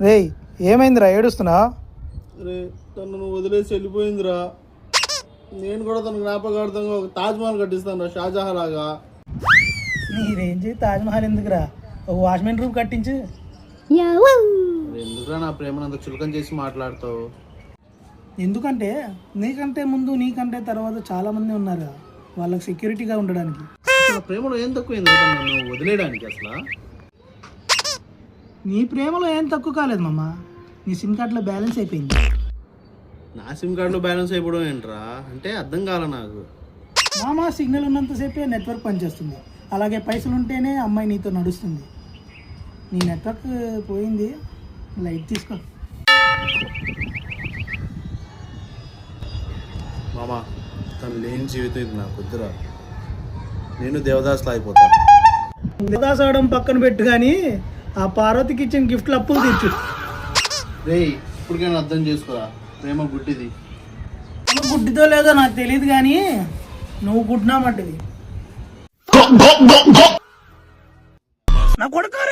రేయ్ ఏమైందిరా ఏడుస్తున్నా? అరే తను నువ్వు వదిలేసి వెళ్ళిపోయిందిరా. నేను కూడా తన జ్ఞాపకార్థంగా ఒక తాజ్మహల్ కట్టిస్తాను రా, షాజహాన్ లాగా. నీ రేంజ్ తాజ్మహల్ ఎందుకురా, ఒక వాచ్మెన్ రూమ్ కట్టించు. ఎందుకురా నా ప్రేమను అంత చులకం చేసి మాట్లాడతావు? ఎందుకంటే నీకంటే ముందు నీకంటే తర్వాత చాలా మంది ఉన్నారు, వాళ్ళకి సెక్యూరిటీగా ఉండడానికి. నా ప్రేమలో ఏం తక్కువైంది నన్ను వదిలేయడానికి? అసలు నీ ప్రేమలో ఏం తక్కువ కాలేదు మామ, నీ సిమ్ కార్డులో బ్యాలెన్స్ అయిపోయింది. నా సిమ్ కార్డులో బ్యాలెన్స్ అయిపోవడం ఏంట్రా? అంటే అర్థం కాల నాకు. మామ సిగ్నల్ ఉన్నంతసేపే నెట్వర్క్ పనిచేస్తుంది, అలాగే పైసలు ఉంటేనే అమ్మాయి నీతో నడుస్తుంది. నీ నెట్వర్క్ పోయింది, లైట్ తీసుకో. మామా తను లేని జీవితం ఇది నాకు వద్దురా. నేను దేవదాస్లో అయిపోతా. దేవదాస్ అవడం పక్కన పెట్టు, కానీ ఆ పార్వతికి ఇచ్చిన గిఫ్ట్లు అప్పులు తెచ్చు. రేయ్ ఇప్పటికైనా అర్థం చేసుకోరా, ప్రేమ గుడ్డిది. నువ్వు గుడ్డితో లేదో నాకు తెలియదు, కానీ నువ్వు గుడ్నామంటది నా కొడుకు.